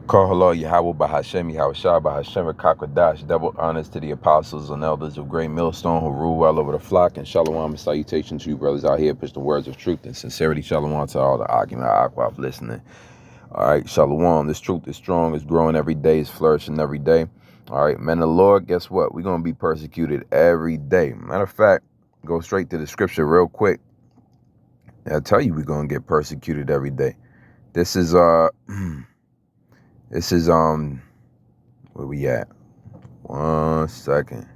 Call Yahweh Bahashem, Yahweh Shah Bahashem, Kakwadash, double honors to the apostles and elders of Great Millstone who rule well over the flock, and shalom and salutation to you brothers out here, push the words of truth and sincerity. Shalom to all the argument Akwaf listening. All right, shalom. This truth is strong, it's growing every day, it's flourishing every day. All right, men of the Lord, guess what? We're going to be persecuted every day. Matter of fact, go straight to the scripture real quick. I'll tell you we're going to get persecuted every day. This is, where we at? 1 second.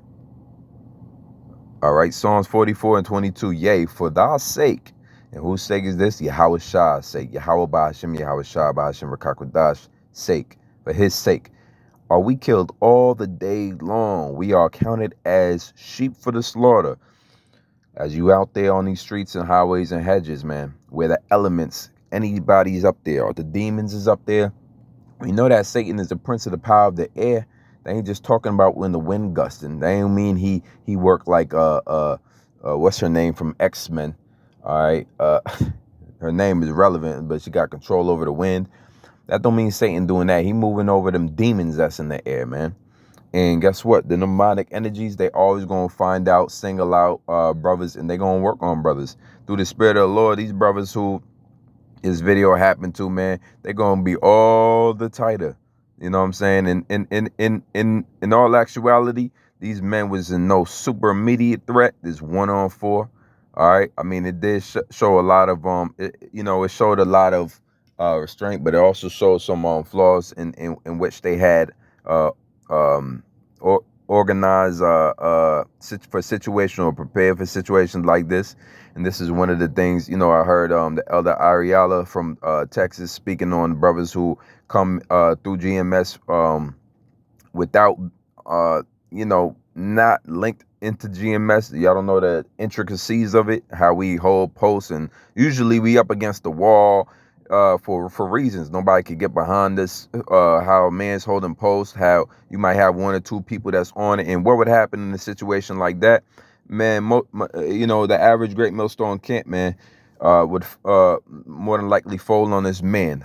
All right, Psalms 44 and 22. Yea, for thy sake. And whose sake is this? Yahweh Shah's sake. Yahweh Bahashem, Yahweh Shah Bahashem, Rakakwadash sake. For his sake. Are we killed all the day long? We are counted as sheep for the slaughter. As you out there on these streets and highways and hedges, man, where the elements, anybody's up there, or the demons is up there. We know that Satan is the prince of the power of the air. They ain't just talking about when the wind gusting. They ain't mean he worked like what's her name from X-Men. All right, her name is relevant, but she got control over the wind. That don't mean Satan doing that. He moving over them demons that's in the air, man. And guess what? The demonic energies, they always gonna find out, single out brothers, and they gonna work on brothers through the spirit of the Lord. These brothers who this video happened to, man, they're gonna be all the tighter. You know what I'm saying? And in all actuality, these men was in no super immediate threat. This 1-on-4. All right. I mean, it did show a lot of it showed a lot of restraint, but it also showed some flaws in which they had or organized for situational or prepared for situations like this. And this is one of the things, I heard the elder Ariella from Texas speaking on brothers who come through GMS without not linked into GMS. Y'all don't know the intricacies of it, how we hold posts, and usually we up against the wall for reasons. Nobody could get behind us. How a man's holding posts, how you might have 1 or 2 people that's on it, and what would happen in a situation like that, man? The average Great Millstone camp man would more than likely fold on this man.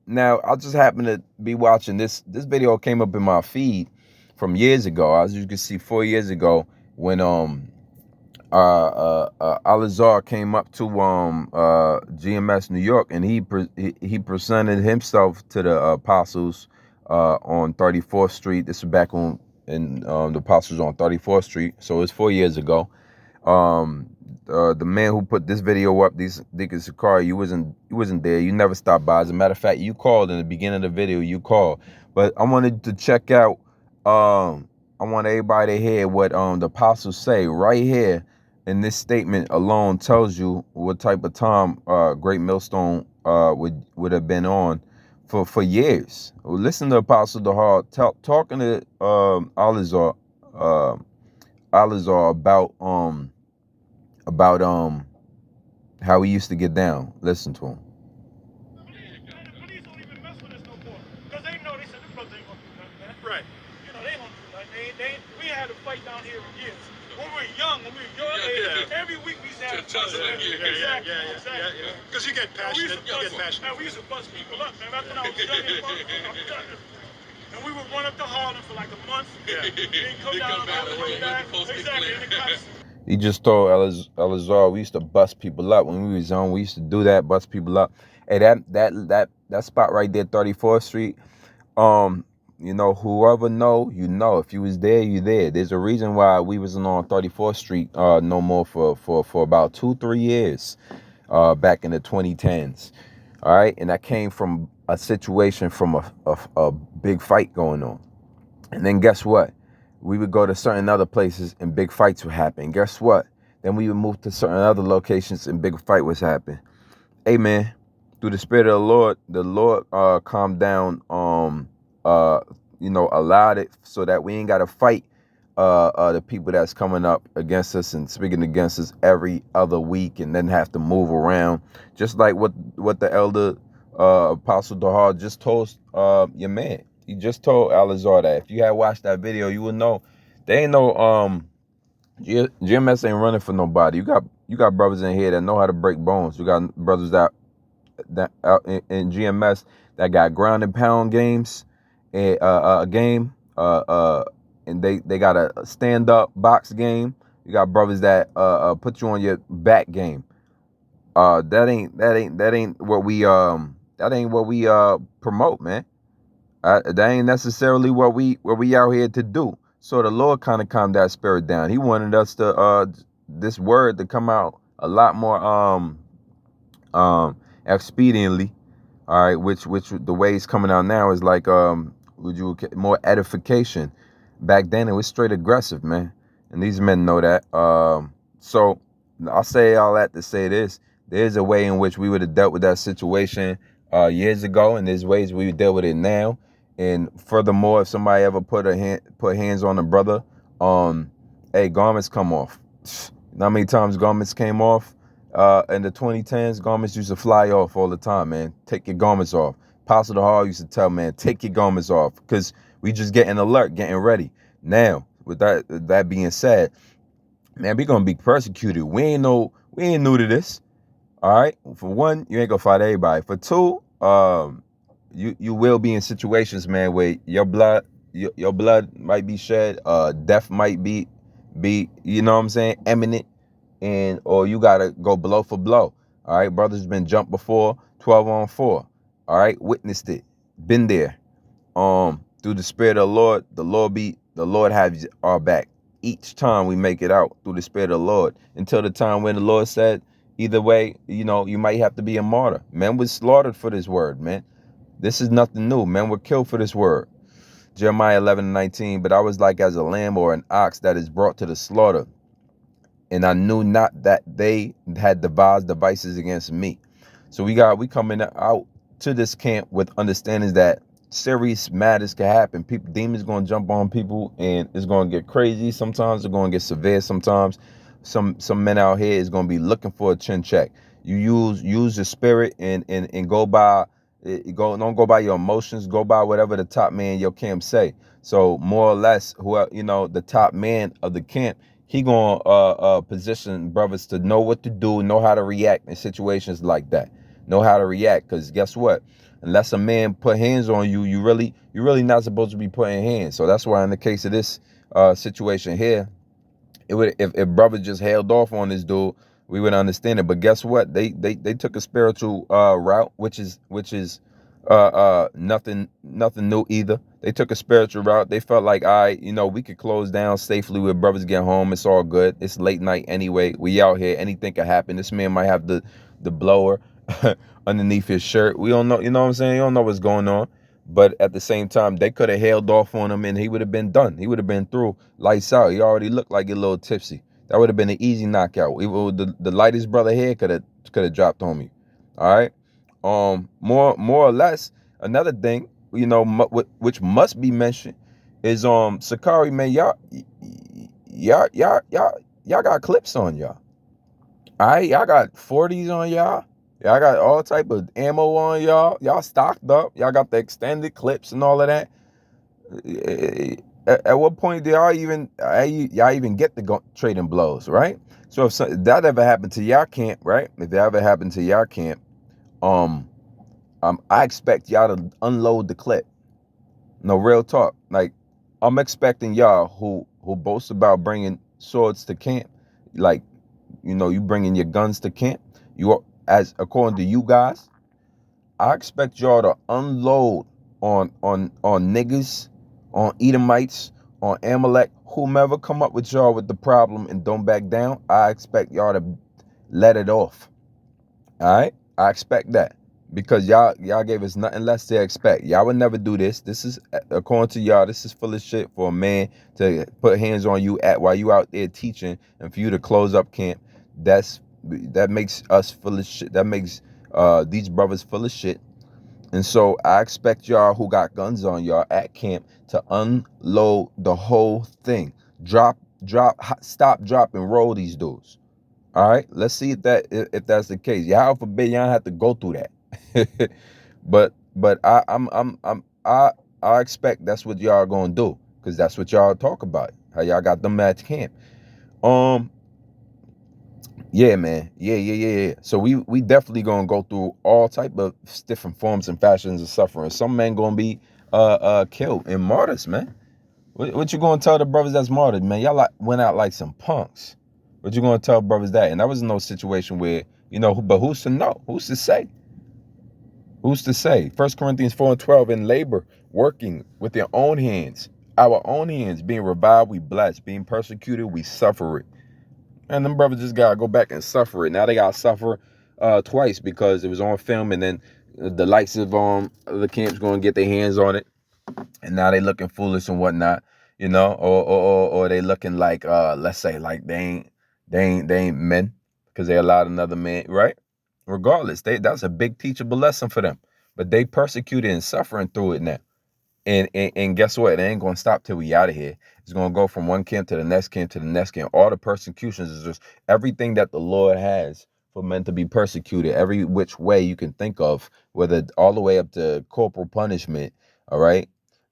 Now I just happened to be watching this video came up in my feed from years ago. As you can see, 4 years ago, when Alizar came up to GMS New York, and he presented himself to the apostles on 34th Street. This was back when the apostles on 34th Street, so it's 4 years ago. The man who put this video up, Deacon Sakari, you wasn't there. You never stopped by. As a matter of fact, you called in the beginning of the video. You called, but I wanted to check out. I want everybody to hear what the apostles say right here. And this statement alone tells you what type of time Great Millstone would have been on for years. Listen to Apostle Dahar talking to Alizar about how he used to get down. Listen to him. Police don't even mess with us no more. Because they know, they said, them brothers ain't gonna do nothing, man. Right. They ain't gonna do nothing. We had to fight down here for years. When we were young, every week we used to have Exactly. Because you get passionate. We used to bust people up, man. Back when I was young, and we would run up to Harlem for like a month. Then come down all the way back. Exactly. In the cops. He just told Elazar we used to bust people up when we was young. We used to do that, bust people up. Hey, that spot right there, 34th Street. Whoever know, if you was there, you there. There's a reason why we wasn't on 34th Street no more for about 2-3 years back in the 2010s. All right, and that came from a situation from a big fight going on. And then guess what? We would go to certain other places and big fights would happen. Guess what? Then we would move to certain other locations and big fight was happening. Hey man, through the spirit of the Lord calmed down, allowed it so that we ain't gotta fight the people that's coming up against us and speaking against us every other week and then have to move around. Just like what the elder Apostle Dahar just told your man. He just told Alizar that. If you had watched that video, you would know they ain't no GMS ain't running for nobody. You got brothers in here that know how to break bones. You got brothers that that in GMS that got ground and pound games, a game, and they got a stand up box game. You got brothers that put you on your back game. That ain't what we promote, man. That ain't necessarily what we out here to do. So the Lord kind of calmed that spirit down. He wanted us to this word to come out a lot more expediently. All right, which the way it's coming out now is like would you more edification. Back then it was straight aggressive, man, and these men know that. So I'll say all that to say this: there's a way in which we would have dealt with that situation years ago, and there's ways we would deal with it now. And furthermore, if somebody ever put hands on a brother, hey, garments come off. You know how many times garments came off? In the 2010s, garments used to fly off all the time, man. Take your garments off. Apostle the Hall used to tell, man, take your garments off, because we just getting alert, getting ready. Now, with that being said, man, we gonna be persecuted. We ain't new to this. All right. For one, you ain't gonna fight everybody. For two, you will be in situations, man, where your blood might be shed. Death might be you know what I'm saying, imminent. And or you gotta go blow for blow. All right, brothers been jumped before, 12 on 4. All right, witnessed it, been there. Through the Spirit of the Lord has our back each time we make it out through the Spirit of the Lord. Until the time when the Lord said, either way, you know, you might have to be a martyr. Men was slaughtered for this word, man. This is nothing new. Men were killed for this word. Jeremiah 11:19. But I was like as a lamb or an ox that is brought to the slaughter, and I knew not that they had devised devices against me. So we coming out to this camp with understandings that serious matters can happen. Demons gonna jump on people, and it's gonna get crazy. Sometimes it's gonna get severe. Sometimes some men out here is gonna be looking for a chin check. You use your spirit and go by. Don't go by your emotions. Go by whatever the top man in your camp say. So more or less, whoever, you know, the top man of the camp, he gonna position brothers to know what to do, know how to react in situations like that. Know how to react, because guess what? Unless a man put hands on you, you really not supposed to be putting hands. So that's why in the case of this situation here, it would, if brother just held off on this dude, we would understand it. But guess what? They took a spiritual route, which is nothing new either. They took a spiritual route. They felt like, all right, you know, we could close down safely with brothers get home. It's all good. It's late night anyway. We out here. Anything could happen. This man might have the blower underneath his shirt. We don't know. You know what I'm saying? You don't know what's going on. But at the same time, they could have held off on him and he would have been done. He would have been through, lights out. He already looked like a little tipsy. That would have been an easy knockout. The lightest brother here could have dropped on me. All right. More or less, another thing, you know, which must be mentioned is Sakari, man, y'all got clips on y'all. All right, y'all got 40s on y'all. Y'all got all type of ammo on y'all. Y'all stocked up. Y'all got the extended clips and all of that. At what point do y'all even get to go trading blows, right? So if that ever happened to y'all camp, right? If that ever happened to y'all camp, I expect y'all to unload the clip. No, real talk. Like, I'm expecting y'all who boast about bringing swords to camp, like, you know, you bringing your guns to camp. As according to you guys, I expect y'all to unload on niggas, on Edomites, on Amalek, whomever come up with y'all with the problem and don't back down. I expect y'all to let it off. All right, I expect that, because y'all gave us nothing less to expect. Y'all would never do this. This is, according to y'all, this is full of shit for a man to put hands on you while you out there teaching, and for you to close up camp. That makes us full of shit. That makes these brothers full of shit. And so I expect y'all who got guns on y'all at camp to unload the whole thing. Drop, stop, drop, and roll these dudes. All right, let's see if that's the case. Y'all forbid y'all have to go through that. but I expect that's what y'all gonna do, because that's what y'all talk about. How y'all got them at camp. Yeah, man. Yeah. So we definitely gonna go through all type of different forms and fashions of suffering. Some men gonna be killed and martyrs, man. What you gonna tell the brothers that's martyred, man? Y'all like went out like some punks. What you gonna tell brothers that? And that was no situation where, but who's to know? Who's to say? Who's to say? 1 Corinthians 4:12, in labor, working with your own hands, our own hands, being reviled, we bless, being persecuted, we suffer it. And them brothers just gotta go back and suffer it. Now they gotta suffer twice because it was on film, and then the likes of the camps gonna get their hands on it, and now they looking foolish and whatnot, or they looking like let's say like they ain't men because they allowed another man, right? Regardless, that's a big teachable lesson for them. But they persecuted and suffering through it now. And guess what? It ain't gonna stop till we out of here. It's gonna go from one camp to the next camp to the next camp. All the persecutions is just everything that the Lord has for men to be persecuted, every which way you can think of, whether all the way up to corporal punishment, all right,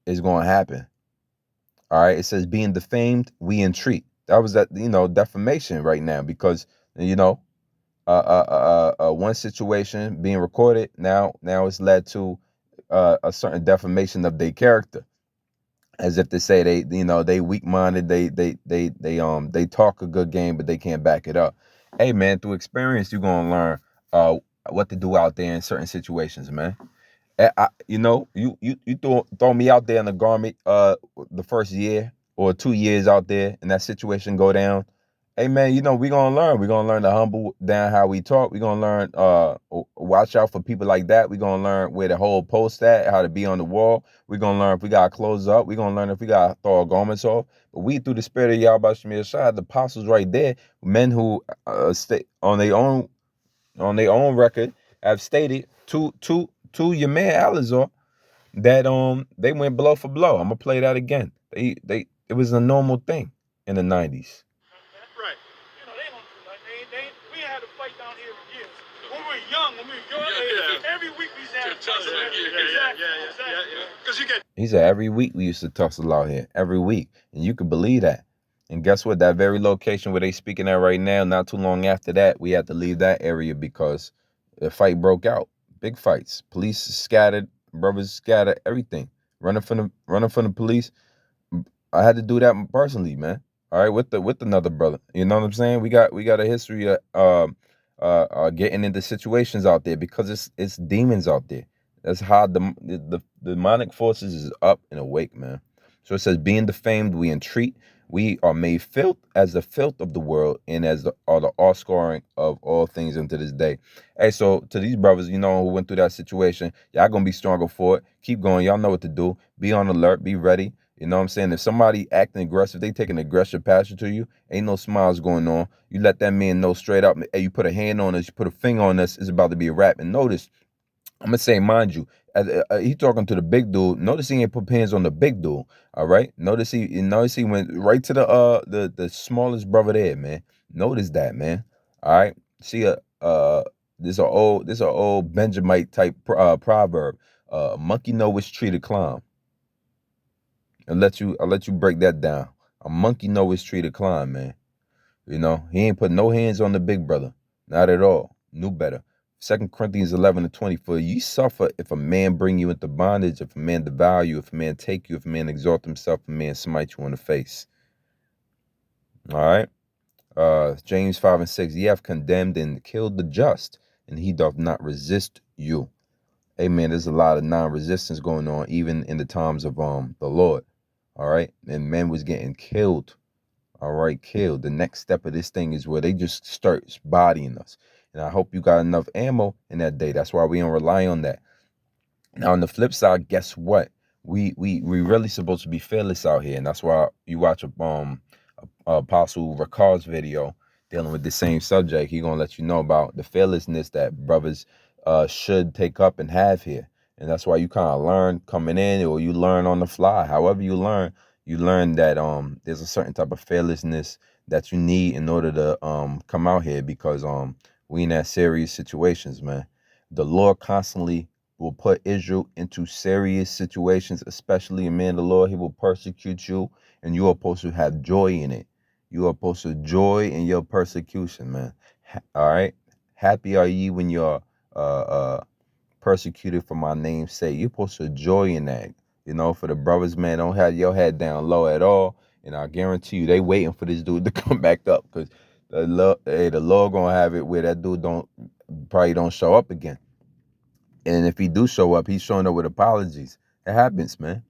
is gonna happen. All right. It says being defamed, we entreat. That was that, defamation right now because you know, one situation being recorded, now it's led to a certain defamation of their character, as if to say they weak minded, they talk a good game but they can't back it up. Hey man, through experience you're gonna learn what to do out there in certain situations, man. You throw me out there in the garment the first year or 2 years out there and that situation go down. Hey man, we gonna learn. We're gonna learn to humble down how we talk. We're gonna learn watch out for people like that. We're gonna learn where to hold post at, how to be on the wall. We're gonna learn if we gotta close up. We're gonna learn if we gotta throw our garments off. But we through the spirit of Yahweh Shemir Shai, the apostles right there, men who stay on their own record have stated to your man Alizar that they went blow for blow. I'm gonna play that again. It was a normal thing in the 90s. Right. They don't do that. We had to fight down here for years. When we were young, when we were your age, every week we used to have to tussle. Exactly. Because you get. He said every week we used to tussle out here. Every week. And you could believe that. And guess what? That very location where they speaking at right now, not too long after that, we had to leave that area because the fight broke out. Big fights. Police scattered, brothers scattered, everything. Running from the police. I had to do that personally, man. All right, with another brother. You know what I'm saying? We got a history of getting into situations out there because it's demons out there. That's how the demonic forces is up and awake, man. So it says, being defamed, we entreat. We are made filth as the filth of the world, and as the offscouring of all things unto this day. Hey, so to these brothers, who went through that situation, y'all gonna be stronger for it. Keep going. Y'all know what to do. Be on alert. Be ready. You know what I'm saying? If somebody acting aggressive, they take an aggressive passion to you, ain't no smiles going on. You let that man know straight up, hey, you put a hand on us, you put a finger on us, it's about to be a wrap. And notice, I'm going to say, mind you, he talking to the big dude. Notice he ain't put hands on the big dude, all right? Notice he went right to the smallest brother there, man. Notice that, man. All right? See, this a old Benjamite type proverb. Monkey know which tree to climb. I'll let you break that down. A monkey know his tree to climb, man. He ain't put no hands on the big brother. Not at all. Knew better. 2 Corinthians 11:20. For ye suffer if a man bring you into bondage, if a man devour you, if a man take you, if a man exalt himself, if a man smite you on the face. All right. James 5:6. Ye have condemned and killed the just, and he doth not resist you. Amen. There's a lot of non-resistance going on, even in the times of the Lord. All right. And men was getting killed. All right, killed. The next step of this thing is where they just start bodying us. And I hope you got enough ammo in that day. That's why we don't rely on that. Now, on the flip side, guess what? We really supposed to be fearless out here. And that's why you watch a Apostle Ricard's video dealing with the same subject. He gonna let you know about the fearlessness that brothers should take up and have here. And that's why you kind of learn coming in, or you learn on the fly. However you learn that there's a certain type of fearlessness that you need in order to come out here, because we in that serious situations, man. The Lord constantly will put Israel into serious situations, especially a man of the Lord. He will persecute you, and you are supposed to have joy in it. You are supposed to joy in your persecution, man. All right. Happy are ye when you're persecuted for my name's sake. You're supposed to joy in that. You know, for the brothers, man, don't have your head down low at all. And I guarantee you, they waiting for this dude to come back up, because the Lord gonna have it where that dude probably don't show up again. And if he do show up, he's showing up with apologies. It happens, man.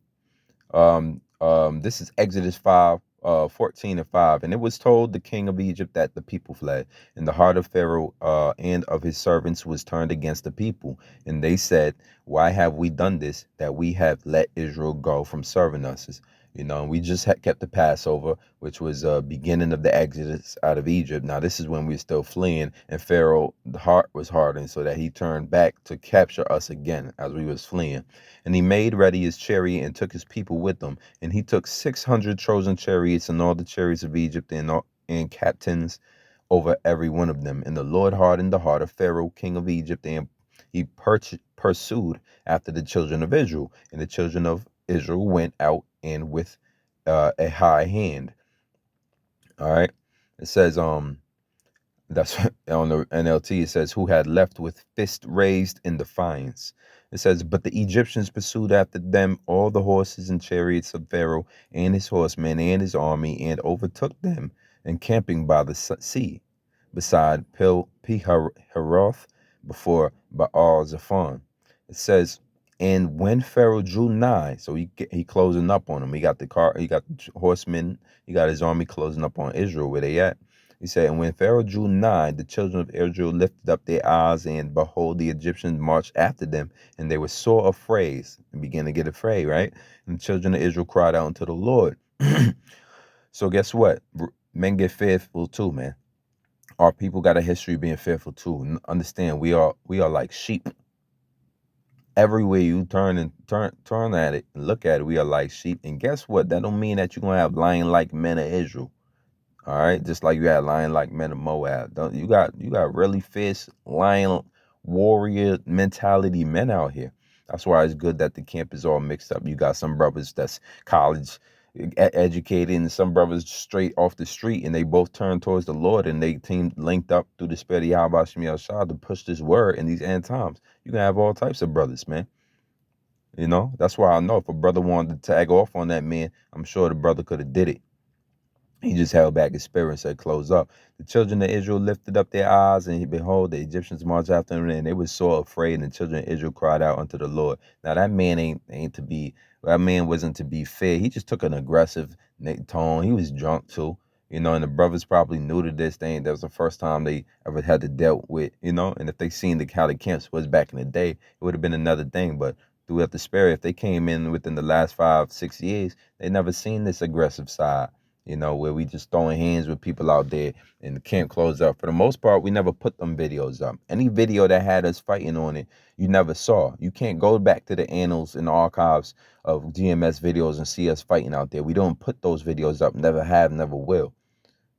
This is Exodus 5, 14 and 5. And it was told the king of Egypt that the people fled, and the heart of Pharaoh and of his servants was turned against the people. And they said, why have we done this, that we have let Israel go from serving us? You know, we just kept the Passover, which was beginning of the Exodus out of Egypt. Now, this is when we're still fleeing, and Pharaoh, the heart was hardened, so that he turned back to capture us again as we was fleeing. And he made ready his chariot and took his people with him. And he took 600 Trojan chariots and all the chariots of Egypt and captains over every one of them. And the Lord hardened the heart of Pharaoh, king of Egypt, and he pursued after the children of Israel. And the children of Israel went out and with a high hand. All right. It says, that's on the NLT. It says, who had left with fist raised in defiance. It says, but the Egyptians pursued after them all the horses and chariots of Pharaoh and his horsemen and his army, and overtook them, encamping by the sea, beside Piharoth, before Baal Zephon. It says, and when Pharaoh drew nigh, so he closing up on him. He got the horsemen, he got his army closing up on Israel, where they at. He said, and when Pharaoh drew nigh, the children of Israel lifted up their eyes, and behold, the Egyptians marched after them, and they were sore afraid, and began to get afraid, right? And the children of Israel cried out unto the Lord. So guess what? Men get fearful too, man. Our people got a history of being fearful too. Understand, we are like sheep. Everywhere you turn at it and look at it, we are like sheep. And guess what? That don't mean that you're gonna have lion-like men of Israel. All right, just like you had lion-like men of Moab. You got really fierce lion warrior mentality men out here. That's why it's good that the camp is all mixed up. You got some brothers that's college educated, and some brothers straight off the street, and they both turn towards the Lord, and they team linked up through the Spirit of Yahweh Shemi Shah to push this word in these end times. You can have all types of brothers, man. You know, that's why I know if a brother wanted to tag off on that man, I'm sure the brother could have did it. He just held back his spirit and said, close up. The children of Israel lifted up their eyes, and behold, the Egyptians marched after them, and they were so afraid, and the children of Israel cried out unto the Lord. Now that man that man wasn't to be fair. He just took an aggressive tone. He was drunk too, you know, and the brothers probably knew to this thing. That was the first time they ever had to deal with, you know, and if they seen how the camps was back in the day, it would have been another thing. But throughout the spirit, if they came in within the last 5-6 years, they never seen this aggressive side. You know, where we just throwing hands with people out there and the camp closed up. For the most part, we never put them videos up. Any video that had us fighting on it, you never saw. You can't go back to the annals and the archives of GMS videos and see us fighting out there. We don't put those videos up. Never have, never will.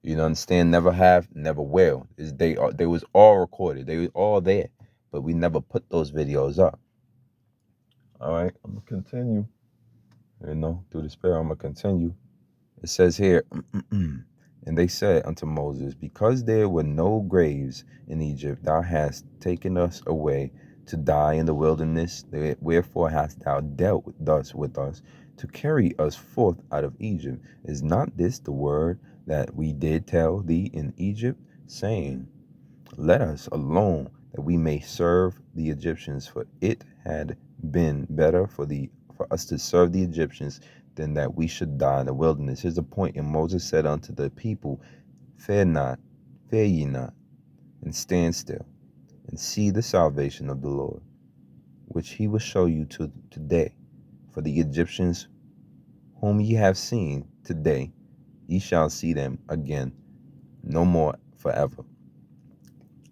You understand? Never have, never will. They was all recorded. They were all there. But we never put those videos up. All right, I'm going to continue. You know, through the spirit, I'm going to continue. It says here, and they said unto Moses, because there were no graves in Egypt, thou hast taken us away to die in the wilderness. Wherefore hast thou dealt thus with us, to carry us forth out of Egypt? Is not this the word that we did tell thee in Egypt, saying, let us alone, that we may serve the Egyptians? For it had been better for us to serve the Egyptians than that we should die in the wilderness. Here's the point. And Moses said unto the people, fear ye not, and stand still, and see the salvation of the Lord, which he will show you today. For the Egyptians whom ye have seen today, ye shall see them again no more forever.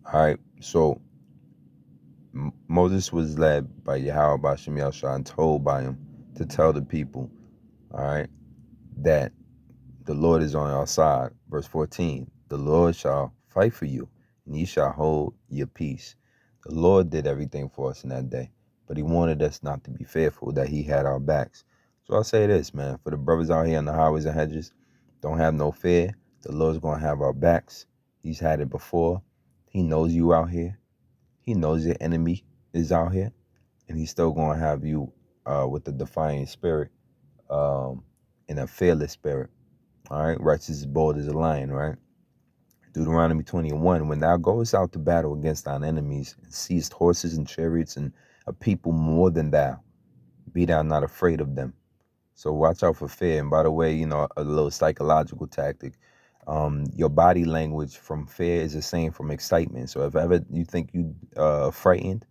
All right, so Moses was led by Yahweh Bashim Yahshua and told by him to tell the people, all right, that the Lord is on our side. Verse 14, the Lord shall fight for you, and ye shall hold your peace. The Lord did everything for us in that day, but he wanted us not to be fearful, that he had our backs. So I'll say this, man, for the brothers out here on the highways and hedges, don't have no fear. The Lord's going to have our backs. He's had it before. He knows you out here. He knows your enemy is out here. And he's still going to have you with a defiant spirit um, and a fearless spirit. All right. Righteous as bold as a lion, right? Deuteronomy 21, when thou goest out to battle against thine enemies, and seest horses and chariots and a people more than thou, be thou not afraid of them. So watch out for fear. And by the way, a little psychological tactic. Your body language from fear is the same from excitement. So if ever you think you frightened,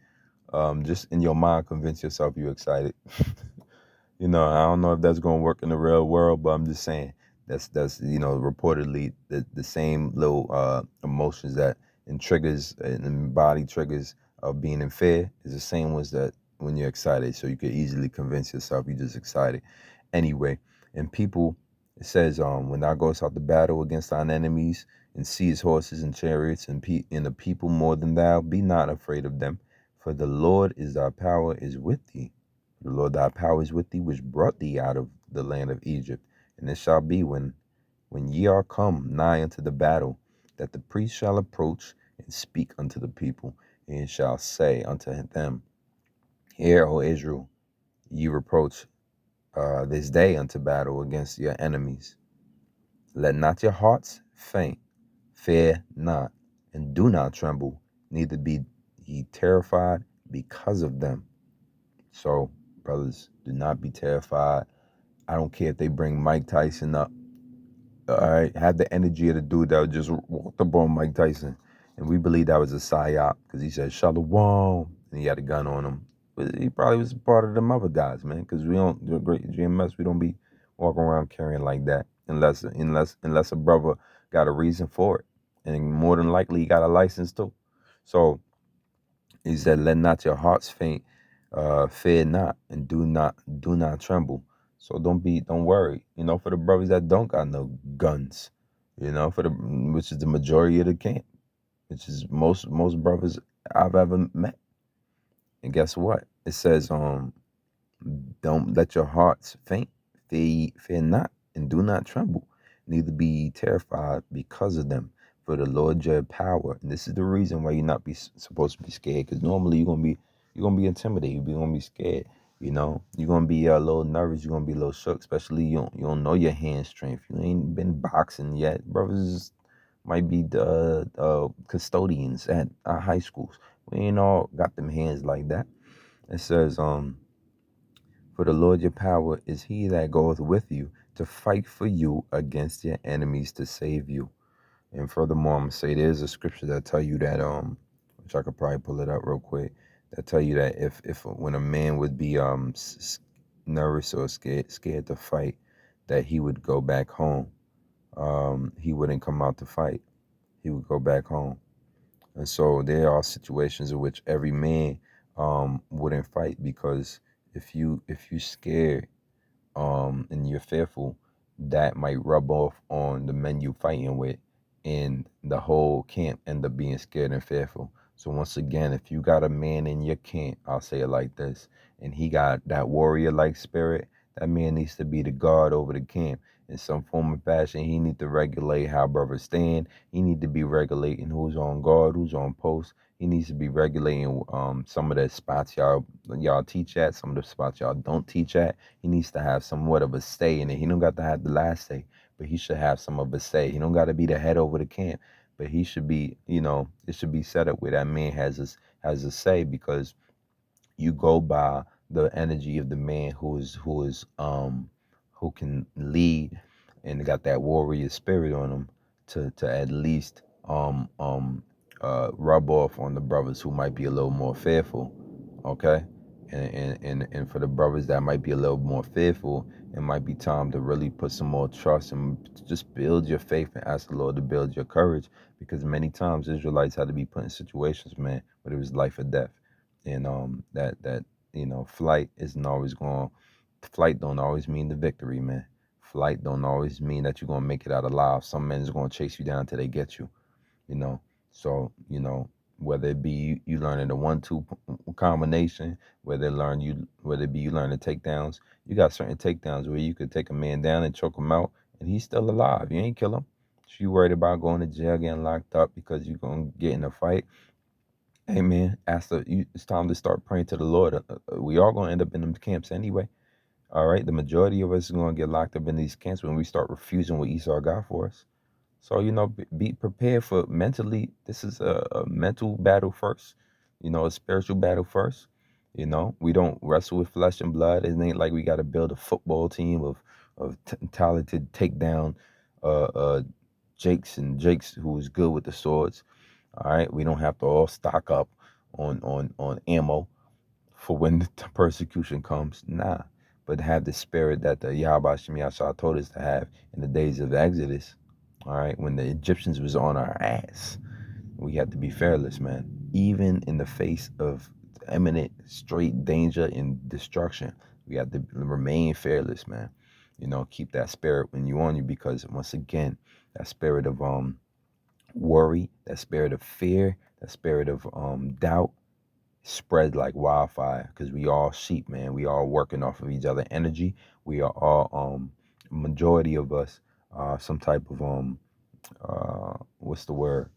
just in your mind convince yourself you're excited. I don't know if that's gonna work in the real world, but I'm just saying that's reportedly the same little emotions that and triggers and body triggers of being in fear is the same ones that when you're excited. So you could easily convince yourself you're just excited. Anyway, and people, it says, when thou goest out to battle against thine enemies and seest horses and chariots and the people more than thou, be not afraid of them, for the Lord is thy power is with thee. The Lord thy power is with thee, which brought thee out of the land of Egypt. And it shall be when ye are come nigh unto the battle, that the priest shall approach and speak unto the people, and shall say unto them, Hear, O Israel, ye reproach this day unto battle against your enemies. Let not your hearts faint, fear not, and do not tremble, neither be ye terrified because of them. So, brothers, do not be terrified. I don't care if they bring Mike Tyson up. All right, have the energy of the dude that just walked up on Mike Tyson. And we believe that was a psyop because he said, Shalom, and he had a gun on him. But he probably was a part of them other guys, man, because we don't, the great GMS, we don't be walking around carrying like that unless a brother got a reason for it. And more than likely, he got a license too. So he said, let not your hearts faint, fear not, and do not tremble. So don't worry. For the brothers that don't got no guns, which is the majority of the camp, which is most brothers I've ever met. And guess what? It says, don't let your hearts faint, fear not, and do not tremble, neither be ye terrified because of them. For the Lord your power, and this is the reason why you're not supposed to be scared. Because normally you're gonna be intimidated. You're gonna be scared. You're gonna be a little nervous. You're gonna be a little shook, especially you don't know your hand strength. You ain't been boxing yet. Brothers might be the custodians at high schools. We ain't all got them hands like that. It says, for the Lord your power is he that goeth with you to fight for you against your enemies to save you. And furthermore, I'm gonna say there's a scripture that tell you that which I could probably pull it up real quick, that tell you that if when a man would be nervous or scared to fight, that he would go back home. He wouldn't come out to fight. He would go back home. And so there are situations in which every man wouldn't fight, because if you scared and you're fearful, that might rub off on the men you fighting with, and the whole camp end up being scared and fearful. So once again, if you got a man in your camp, I'll say it like this, and he got that warrior-like spirit, that man needs to be the guard over the camp in some form or fashion. He need to regulate how brothers stand. He need to be regulating who's on guard, who's on post. He needs to be regulating some of the spots y'all teach at, some of the spots y'all don't teach at. He needs to have somewhat of a say in it. He don't got to have the last say, but he should have some of a say. He don't got to be the head over the camp, but he should be, it should be set up where that man has a say, because you go by the energy of the man who can lead and got that warrior spirit on him to at least rub off on the brothers who might be a little more fearful. Okay. And for the brothers that might be a little more fearful, it might be time to really put some more trust and just build your faith and ask the Lord to build your courage, because many times Israelites had to be put in situations, man, where it was life or death. And that flight don't always mean the victory, man. Flight don't always mean that you're gonna make it out alive. Some men is gonna chase you down till they get you. you know. So, whether it be you learning the 1-2 combination, whether it be you learning takedowns, you got certain takedowns where you could take a man down and choke him out, and he's still alive. You ain't kill him, If you worried about going to jail, getting locked up because you're going to get in a fight, hey man, it's time to start praying to the Lord. We all going to end up in them camps anyway. All right, the majority of us is going to get locked up in these camps when we start refusing what Esau got for us. So, be prepared for mentally. This is a mental battle first, a spiritual battle first. We don't wrestle with flesh and blood. It ain't like we got to build a football team of talented takedown Jakes who's good with the swords. All right, we don't have to all stock up on ammo for when the persecution comes. Nah, but have the spirit that the Yahweh Shem Yahshua told us to have in the days of Exodus. All right, when the Egyptians was on our ass, we had to be fearless, man. Even in the face of imminent straight danger and destruction, we have to remain fearless, man. Keep that spirit when you on you, because once again, that spirit of worry, that spirit of fear, that spirit of doubt spread like wildfire, because we all sheep, man. We all working off of each other energy. We are all majority of us some type of what's the word?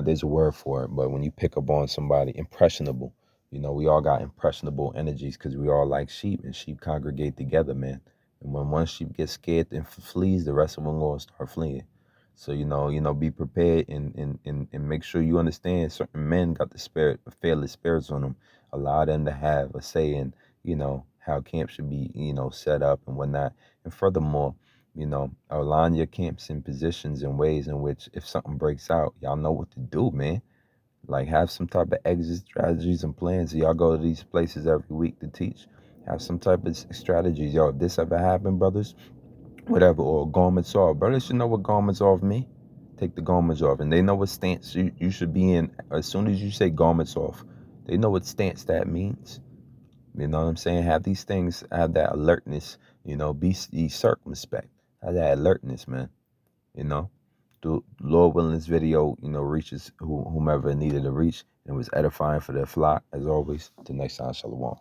There's a word for it, but when you pick up on somebody, impressionable. We all got impressionable energies because we all like sheep, and sheep congregate together, man. And when one sheep gets scared and flees, the rest of them gonna start fleeing. So be prepared and make sure you understand. Certain men got the spirit, fearless spirits on them. Allow them to have a say in, how camp should be, set up and whatnot. And furthermore, align your camps in positions and ways in which if something breaks out, y'all know what to do, man. Like, have some type of exit strategies and plans. Y'all go to these places every week to teach. Have some type of strategies. Yo, if this ever happened, brothers, whatever, or garments off. Brothers should know what garments off mean. Take the garments off. And they know what stance you should be in as soon as you say garments off. They know what stance that means. You know what I'm saying? Have these things, have that alertness, be circumspect. Have that alertness, man. The Lord willing, this video, reaches whomever it needed to reach, and was edifying for their flock. As always, till next time, shalom.